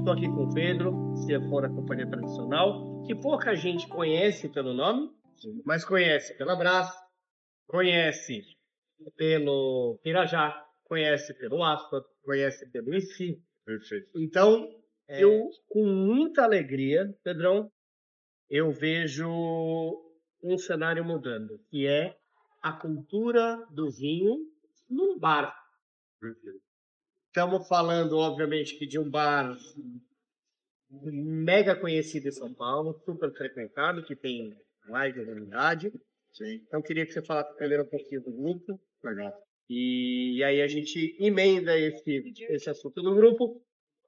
Estou aqui com o Pedro, CFO da Companhia Tradicional, que pouca gente conhece pelo nome, mas conhece pela Brás, conhece pelo Pirajá, conhece pelo Aspa, conhece pelo IFI. Perfeito. Então, eu, com muita alegria, Pedrão, eu vejo um cenário mudando, que é a cultura do vinho no bar. Perfeito. Estamos falando, obviamente, que de um bar mega conhecido em São Paulo, super frequentado, que tem mais de unidade. Sim. Então, queria que você falasse primeiro um pouquinho do grupo. Legal. E aí a gente emenda esse assunto do grupo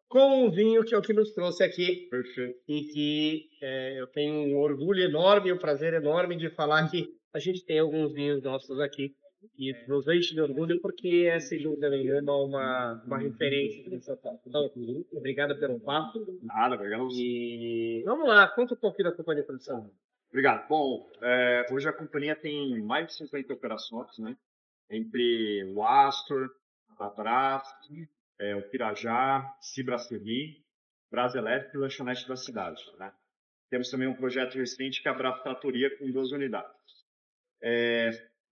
com o vinho, que é o que nos trouxe aqui. Perfeito. E que eu tenho um orgulho enorme, um prazer enorme de falar que a gente tem alguns vinhos nossos aqui. E nos enche de orgulho porque é, sem dúvida nenhuma, uma referência de São Paulo. Então, obrigado pelo papo. Nada, obrigado. E vamos lá, conta um pouquinho da Companhia Tradicional. Obrigado. Bom, hoje a companhia tem mais de 50 operações, né? Entre o Astor, a Brás, o Pirajá, Cibraceli, Brás Elétrico e Lanchonete da Cidade, né? Temos também um projeto recente que é a Brás Tratoria com 2 unidades.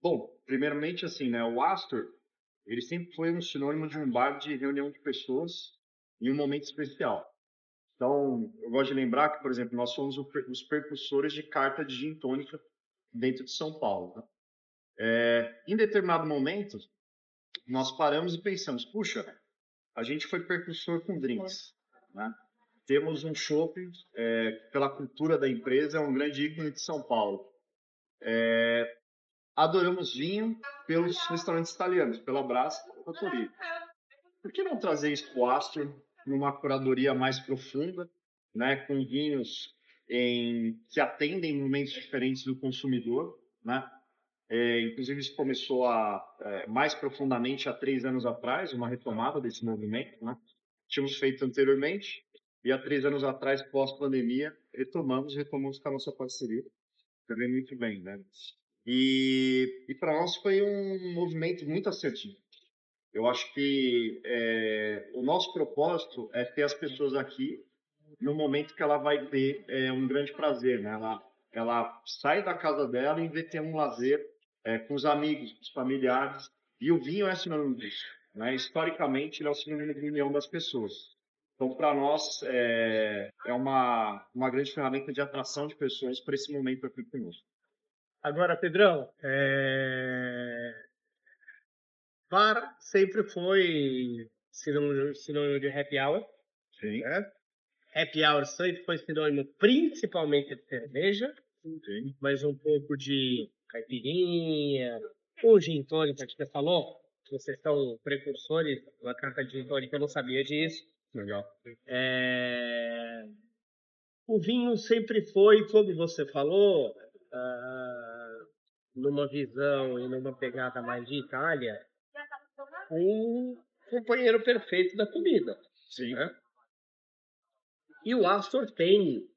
Bom, primeiramente assim, né? O Astor, ele sempre foi um sinônimo de um bar de reunião de pessoas em um momento especial. Então, eu gosto de lembrar que, por exemplo, nós somos os percussores de carta de gin tônica dentro de São Paulo. Né? Em determinado momento, nós paramos e pensamos, puxa, a gente foi percussor com drinks. Né? Temos um shopping, pela cultura da empresa, é um grande ícone de São Paulo. Adoramos vinho pelos restaurantes italianos, pela Brás e Trattoria. Por que não trazer isso para o Astor numa curadoria mais profunda, né, com vinhos que atendem momentos diferentes do consumidor, né? Inclusive isso começou mais profundamente há 3 anos atrás, uma retomada desse movimento, né? Tínhamos feito anteriormente e há 3 anos atrás, pós-pandemia, retomamos com a nossa parceria, também muito bem, né? E para nós foi um movimento muito assertivo. Eu acho que o nosso propósito é ter as pessoas aqui no momento que ela vai ter um grande prazer, né? Ela sai da casa dela e vê ter um lazer com os amigos, com os familiares, e o vinho é sinônimo disso, né? Historicamente, ele é o sinônimo de união das pessoas. Então, para nós, é uma grande ferramenta de atração de pessoas para esse momento aqui conosco. Agora, Pedrão, bar sempre foi sinônimo de happy hour. Sim. Né? Happy hour sempre foi sinônimo principalmente de cerveja, Sim. mas um pouco de caipirinha, o gin tônica que você falou, que vocês são precursores da carta de gin tônica, eu não sabia disso. Legal. O vinho sempre foi, como você falou, numa visão e numa pegada mais de Itália, um companheiro perfeito da comida. Sim. Né? E o Astor tem,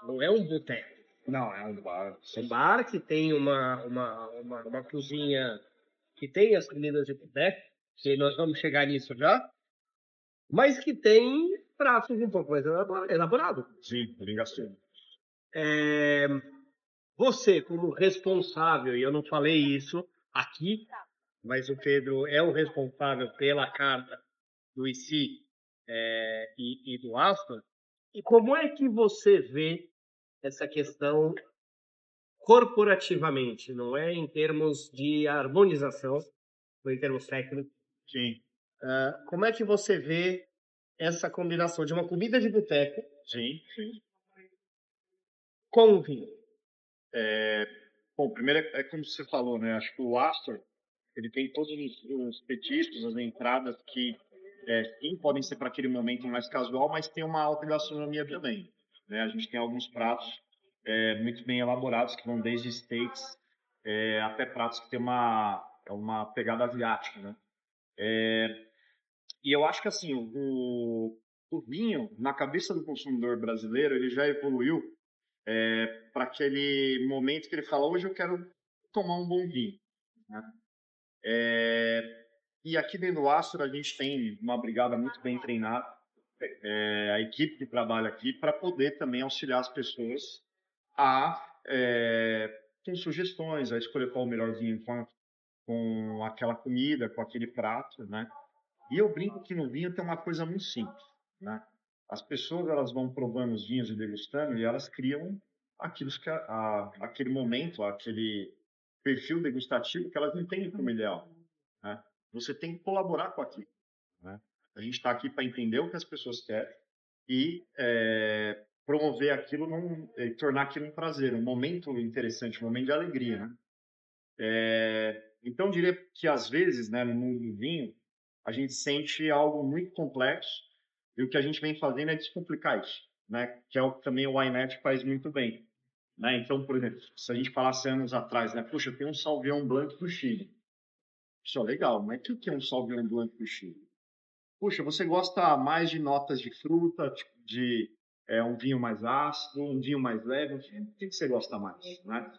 não é um boteco. Não, é um bar. Um bar que tem uma cozinha que tem as comidas de boteco, que nós vamos chegar nisso já, mas que tem pratos um pouco mais elaborados. Sim, bem gastronômico. Você, como responsável, e eu não falei isso aqui, mas o Pedro é o responsável pela carta do IC e do Astor, e como é que você vê essa questão corporativamente, não é em termos de harmonização, ou em termos técnicos? Sim. Como é que você vê essa combinação de uma comida de boteco Sim, sim. com o vinho? Bom, primeiro é como você falou, né? Acho que o Astor, ele tem todos os petiscos, as entradas que sim, podem ser para aquele momento mais casual, mas tem uma alta gastronomia também, né? A gente tem alguns pratos muito bem elaborados, que vão desde steaks até pratos que tem uma pegada asiática, né? E eu acho que assim, o vinho, na cabeça do consumidor brasileiro, ele já evoluiu para aquele momento que ele fala, hoje eu quero tomar um bom vinho. Né? E aqui dentro do Astor a gente tem uma brigada muito bem treinada. a equipe que trabalha aqui para poder também auxiliar as pessoas a com sugestões, a escolher qual o melhor vinho com aquela comida, com aquele prato, né? E eu brinco que no vinho tem uma coisa muito simples, né? As pessoas elas vão provando os vinhos e degustando e elas criam aquele momento, aquele perfil degustativo que elas entendem como ideal, né? Você tem que colaborar com aquilo, né? A gente está aqui para entender o que as pessoas querem e promover aquilo, tornar aquilo um prazer, um momento interessante, um momento de alegria, né? Então, eu diria que às vezes, né, no mundo do vinho, a gente sente algo muito complexo e o que a gente vem fazendo é descomplicar isso, né? Que é o que também o Wainet faz muito bem, né? Então, por exemplo, se a gente falasse anos atrás, né? Puxa, tem um Sauvignon Blanc do Chile. Isso é legal, mas o que é um Sauvignon Blanc do Chile? Puxa, você gosta mais de notas de fruta, tipo de um vinho mais ácido, um vinho mais leve? O que você gosta mais, né?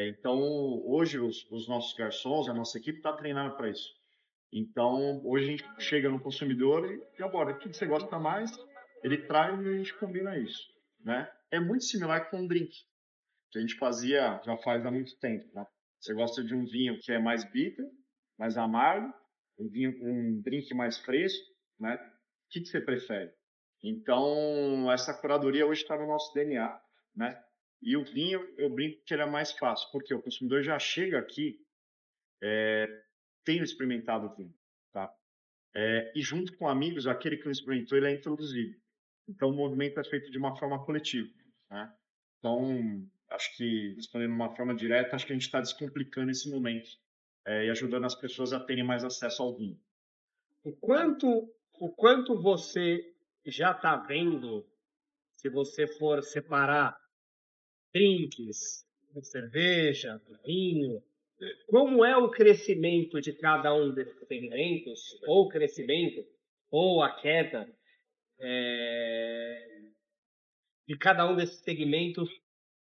Então, hoje, os nossos garçons, a nossa equipe está treinando para isso. Então, hoje a gente chega no consumidor e aborda o que você gosta mais, ele traz e a gente combina isso, né? É muito similar com um drink, que a gente fazia já faz há muito tempo, né? Você gosta de um vinho que é mais bitter, mais amargo, um drink mais fresco, né? O que você prefere? Então, essa curadoria hoje está no nosso DNA, né? E o vinho, eu brinco que ele é mais fácil, porque o consumidor já chega aqui tendo experimentado o vinho, tá? E junto com amigos, aquele que não experimentou, ele é introduzido. Então, o movimento é feito de uma forma coletiva, né? Então, acho que, respondendo de uma forma direta, acho que a gente está descomplicando esse momento e ajudando as pessoas a terem mais acesso ao vinho. O quanto você já está vendo, se você for separar drinks, cerveja, vinho, como é o crescimento de cada um desses segmentos, ou o crescimento, ou a queda de cada um desses segmentos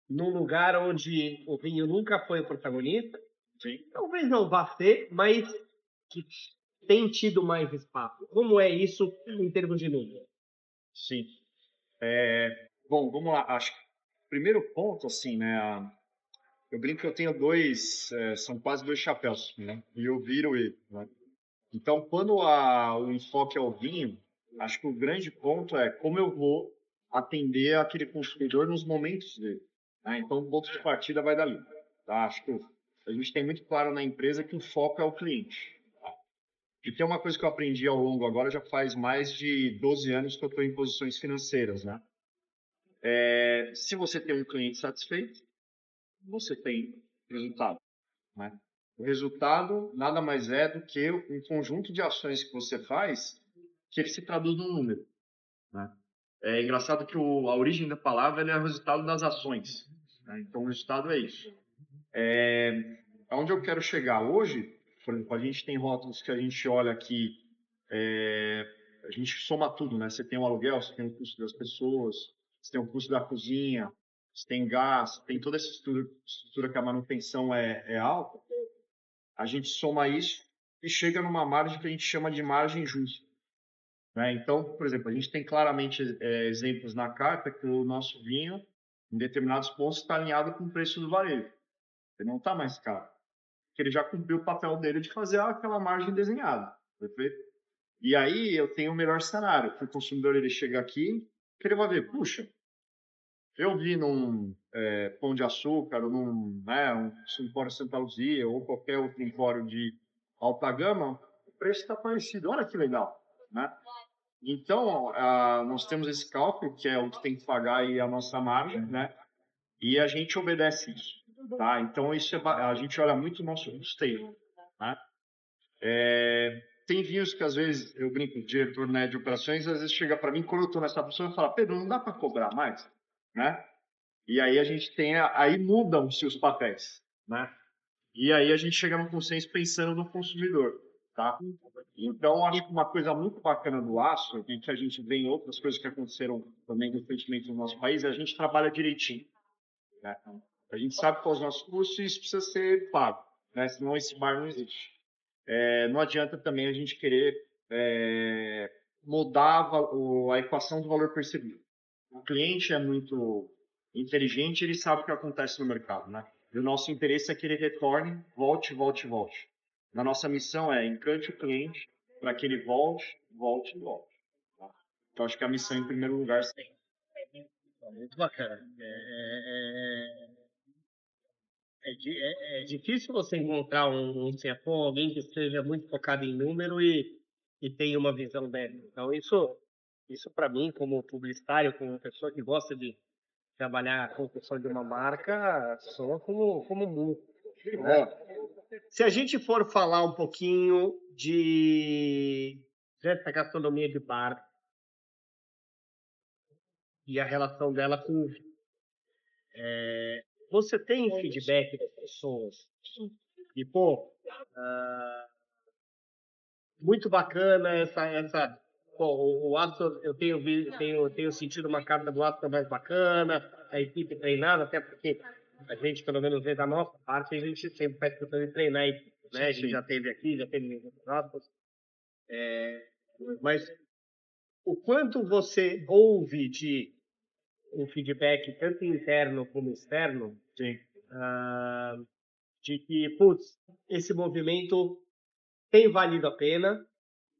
num lugar onde o vinho nunca foi o protagonista? Sim. Talvez não vá ser, mas que tem tido mais espaço. Como é isso em termos de número? Sim. Bom, vamos lá. Acho que o primeiro ponto, assim, né? Eu brinco que eu tenho são quase dois chapéus, né? E eu viro ele, né? Então, quando o enfoque é o vinho, acho que o grande ponto é como eu vou atender aquele consumidor nos momentos dele, né? Então, o ponto de partida vai dali, tá? Acho que a gente tem muito claro na empresa que o foco é o cliente. E tem uma coisa que eu aprendi ao longo agora, já faz mais de 12 anos que eu estou em posições financeiras, né? Se você tem um cliente satisfeito, você tem resultado, né? O resultado nada mais é do que um conjunto de ações que você faz que ele se traduz num número, né? É engraçado que a origem da palavra é o resultado das ações, né? Então o resultado é isso. Aonde eu quero chegar hoje, por exemplo, a gente tem rótulos que a gente olha aqui, a gente soma tudo, né? Você tem o aluguel, você tem o custo das pessoas, você tem o custo da cozinha, você tem gás, tem toda essa estrutura que a manutenção é alta. A gente soma isso e chega numa margem que a gente chama de margem justa, né? Então, por exemplo, a gente tem claramente exemplos na carta que o nosso vinho, em determinados pontos, está alinhado com o preço do varejo. Ele não está mais caro, porque ele já cumpriu o papel dele de fazer aquela margem desenhada, perfeito? E aí eu tenho o melhor cenário, que o consumidor ele chega aqui, que ele vai ver, puxa, eu vi num Pão de Açúcar, ou um Empório Santa Luzia, ou qualquer outro empório de alta gama, o preço está parecido. Olha que legal, né? Então, nós temos esse cálculo, que é o que tem que pagar e a nossa margem, né? E a gente obedece isso, tá? Então, a gente olha muito o nosso custeio, né? Tem vinhos que, às vezes, eu brinco, o diretor, né, de operações, às vezes chega para mim, quando eu estou nessa posição, e fala, Pedro, não dá para cobrar mais, né? E aí a gente aí mudam-se os papéis, né? E aí a gente chega num consenso pensando no consumidor, tá? Então, acho que uma coisa muito bacana do aço, e que a gente vê em outras coisas que aconteceram também recentemente no nosso país, é a gente trabalha direitinho, né? A gente sabe quais os nossos custos e isso precisa ser pago, né? Senão esse bar não existe. Não adianta também a gente querer mudar a equação do valor percebido. O cliente é muito inteligente, ele sabe o que acontece no mercado, né? E o nosso interesse é que ele retorne, volte, volte, volte. A nossa missão é encante o cliente para que ele volte, volte e volte. Tá? Então, acho que a missão, em primeiro lugar, sim. Muito bacana. É difícil você encontrar um CFO, alguém que esteja muito focado em número e tenha uma visão dessa. Então, isso para mim, como publicitário, como pessoa que gosta de trabalhar a construção de uma marca, soa como muito. Né? Se a gente for falar um pouquinho dessa gastronomia de bar e a relação dela com você tem feedback das pessoas e pô, muito bacana pô, o Aston, eu tenho sentido uma carta do Aston mais bacana, a equipe treinada, até porque a gente, pelo menos da nossa parte, a gente sempre está tentando treinar a equipe, né? A gente já teve aqui, já teve em outros Astons, mas o quanto você ouve de um feedback tanto interno como externo, Sim. De que, putz, esse movimento tem valido a pena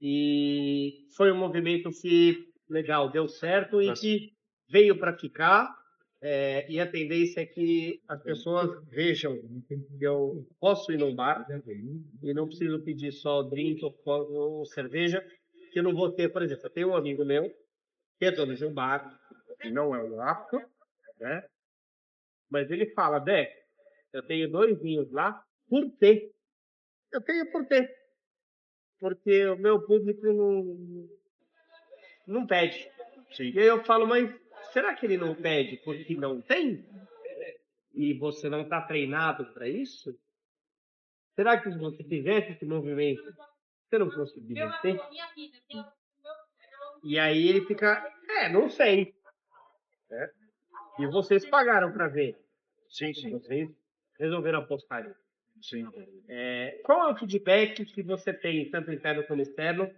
e foi um movimento que, legal, deu certo e que veio para ficar. E a tendência é que as pessoas vejam que eu posso ir num bar e não preciso pedir só drink ou cerveja, que eu não vou ter, por exemplo, eu tenho um amigo meu que é dono de um bar, que não é um apto, né? Mas ele fala, Dé, eu tenho 2 vinhos lá por ter. Eu tenho por ter. Porque o meu público não pede. Sim. E aí eu falo, mas será que ele não pede porque não tem? E você não está treinado para isso? Será que se você fizesse esse movimento, você não conseguiria ter? E aí ele fica, não sei. Né? E vocês pagaram para ver. Sim, sim. Vocês resolveram apostar nisso. Sim. Qual é o feedback que você tem, tanto interno como externo,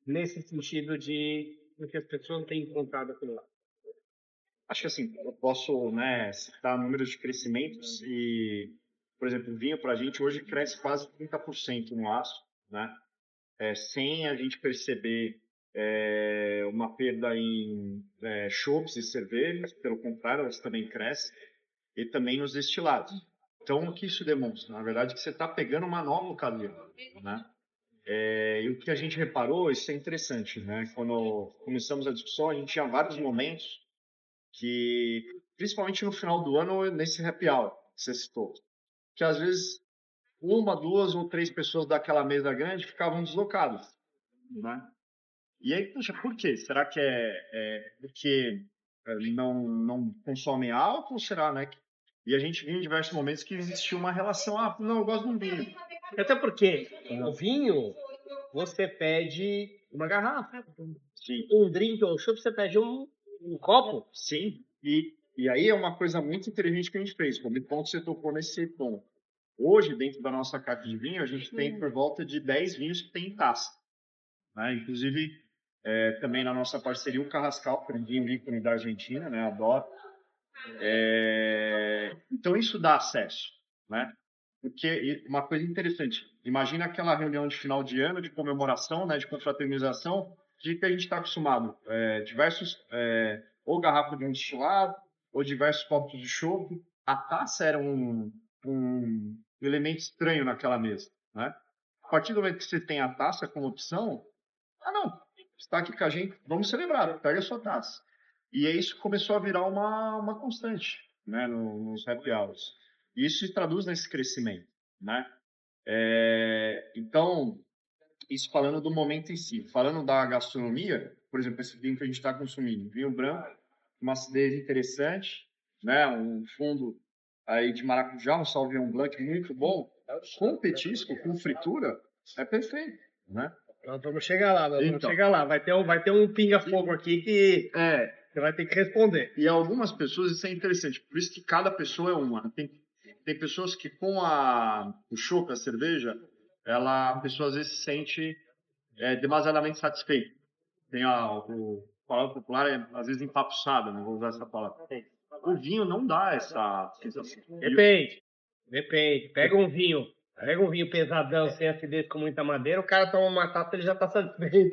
nesse sentido de do que as pessoas têm encontrado aquilo lá? Acho que assim, eu posso, né, citar números de crescimentos e, por exemplo, o vinho para a gente hoje cresce quase 30% no aço, né? Sem a gente perceber uma perda em chopps e cervejas, pelo contrário, elas também crescem, e também nos destilados. Então, o que isso demonstra? Na verdade, que você está pegando uma nova ocasião, né? E o que a gente reparou, isso é interessante, né? Quando começamos a discussão, a gente tinha vários momentos que, principalmente no final do ano, nesse happy hour que você citou, que às vezes uma, duas ou três pessoas daquela mesa grande ficavam deslocadas, né? E aí, puxa, por quê? Será que é porque não consomem álcool? Ou será, né? E a gente viu em diversos momentos que existia uma relação, não, eu gosto de um vinho. Até porque o vinho, você pede uma garrafa. Sim. Um drink ou chopp, você pede um copo. Sim. E aí é uma coisa muito inteligente que a gente fez. Como ponto você tocou nesse ponto. Hoje, dentro da nossa carta de vinho, a gente tem por volta de 10 vinhos que tem em taça. Né? Inclusive, também na nossa parceria, o Carrascal, que é um vinho ícone da Argentina, né? Adoro. Então, isso dá acesso. Né? Porque uma coisa interessante, imagina aquela reunião de final de ano, de comemoração, né? De confraternização, de que a gente está acostumado. Diversos, ou garrafa de um destilado, ou diversos copos de chopp. A taça era um elemento estranho naquela mesa. Né? A partir do momento que você tem a taça como opção, não, está aqui com a gente, vamos celebrar, pega a sua taça. E aí isso começou a virar uma constante, né, nos happy hours. E isso se traduz nesse crescimento, né? Então, isso falando do momento em si. Falando da gastronomia, por exemplo, esse vinho que a gente está consumindo, vinho branco, uma acidez interessante, né, um fundo aí de maracujá, um Sauvignon Blanc muito bom, com petisco, com fritura, é perfeito, né? Nós vamos chegar lá, Então. Vai ter um pinga-fogo aqui que você vai ter que responder. E algumas pessoas, isso é interessante, por isso que cada pessoa é uma. Tem pessoas que com o chopp, a cerveja, a pessoa às vezes se sente demasiadamente satisfeita. tem a palavra popular é às vezes empapuçada, não vou usar essa palavra. O vinho não dá essa sensação. Depende. Pega um vinho pesadão, sem acidez, com muita madeira, o cara toma uma taça, ele já tá satisfeito.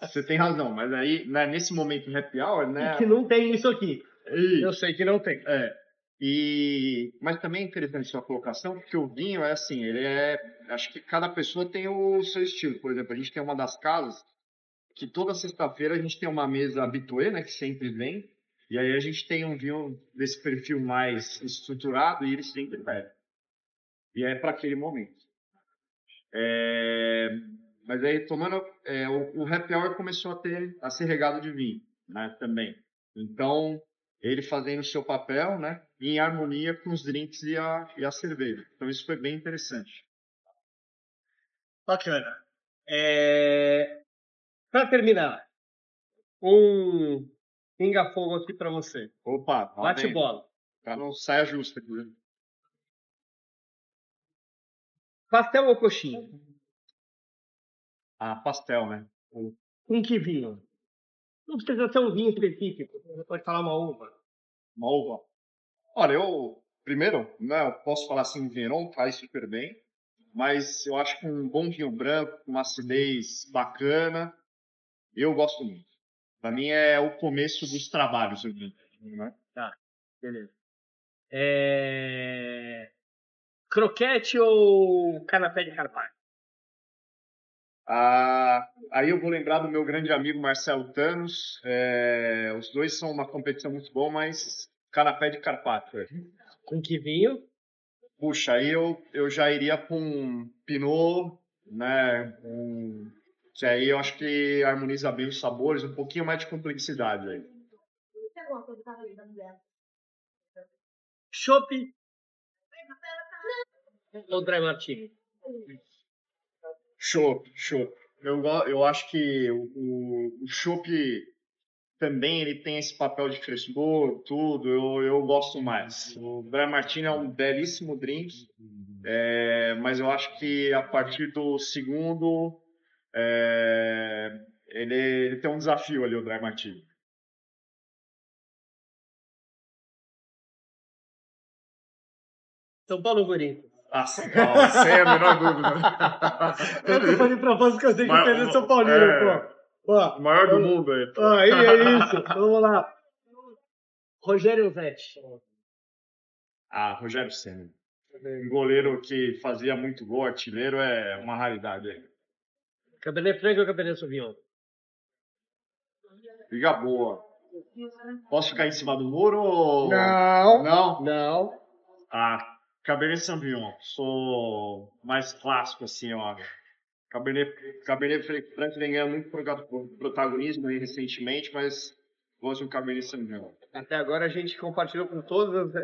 Você tem razão, mas aí, né, nesse momento do happy hour, né? Que não tem isso aqui. E, Eu sei que não tem. mas também é interessante sua colocação, porque o vinho é assim, acho que cada pessoa tem o seu estilo. Por exemplo, a gente tem uma das casas que toda sexta-feira a gente tem uma mesa habituê, né, que sempre vem, e aí a gente tem um vinho desse perfil mais estruturado e ele sempre pede. E é para aquele momento. Mas aí, tomando, o happy hour começou a ser regado de vinho, né, também. Então, ele fazendo o seu papel, né, em harmonia com os drinks e a cerveja. Então, isso foi bem interessante. Bacana. Para terminar, um pinga-fogo aqui para você. Opa, Bate bola. Para não saia justa aqui, né? Pastel ou coxinha? Pastel, né? Com que vinho? Não precisa ser um vinho específico. Você pode falar uma uva. Uma uva. Olha, primeiro, né, eu posso falar assim, o Vinheron faz super bem, mas eu acho que um bom vinho branco, com uma acidez bacana, eu gosto muito. Para mim é o começo dos trabalhos, né? Tá, beleza. Croquete ou canapé de carpaccio? Aí eu vou lembrar do meu grande amigo Marcelo Thanos. Os dois são uma competição muito boa, mas canapé de carpaccio. Com que vinho? Puxa, aí eu já iria com um Pinot, né? Que aí eu acho que harmoniza bem os sabores, um pouquinho mais de complexidade aí. Chopp ou Dry Martini? Chopp. Eu acho que o chopp também ele tem esse papel de frescor, tudo, eu gosto mais. O Dry Martini é um belíssimo drink, mas eu acho que a partir do segundo, ele tem um desafio ali, o Dry Martini. São Paulo ou Corinthians? São Paulo, sem a menor dúvida. Eu tô fazendo propósito que eu sei que eu perdi São Paulino, pô. O maior do mundo aí. Aí, é isso. Vamos lá. Rogério Vetti. Rogério Ceni. Um goleiro que fazia muito gol, artilheiro, é uma raridade aí. Cabernet Franc ou Cabernet Sauvignon? Liga boa. Posso ficar em cima do muro ou... Não. Cabernet Sauvignon. Sou mais clássico, assim, ó. Cabernet Franc vem ganhando muito protagonismo aí recentemente, mas gosto de um Cabernet Sauvignon. Até agora a gente compartilhou com todas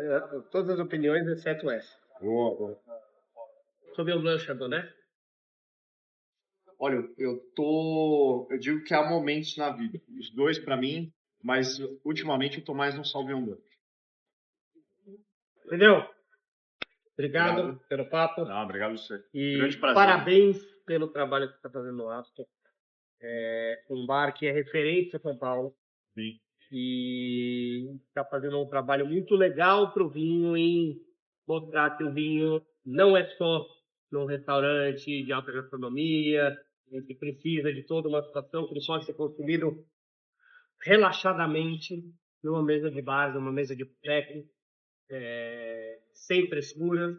as opiniões, exceto essa. Boa. Sauvignon Blanc Chardonnay? Olha, eu digo que há momentos na vida. Os dois para mim, mas ultimamente eu tô mais no Sauvignon Blanc. Entendeu? Obrigado pelo papo. Obrigado a você. E grande prazer. Parabéns pelo trabalho que você está fazendo no Astor. Um bar que é referência em São Paulo. Sim. E está fazendo um trabalho muito legal para o vinho em mostrar que o vinho não é só num restaurante de alta gastronomia, que precisa de toda uma situação que ele pode ser consumido relaxadamente numa mesa de bar, numa mesa de boteco, sem frescura.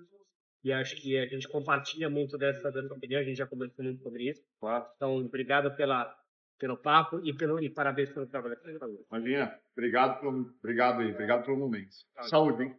E acho que a gente compartilha muito dessa opinião, a gente já conversou muito sobre isso. Claro. Então, obrigado pelo papo e parabéns pelo trabalho que você faz. Imagina, obrigado pelo momento. Saúde, hein?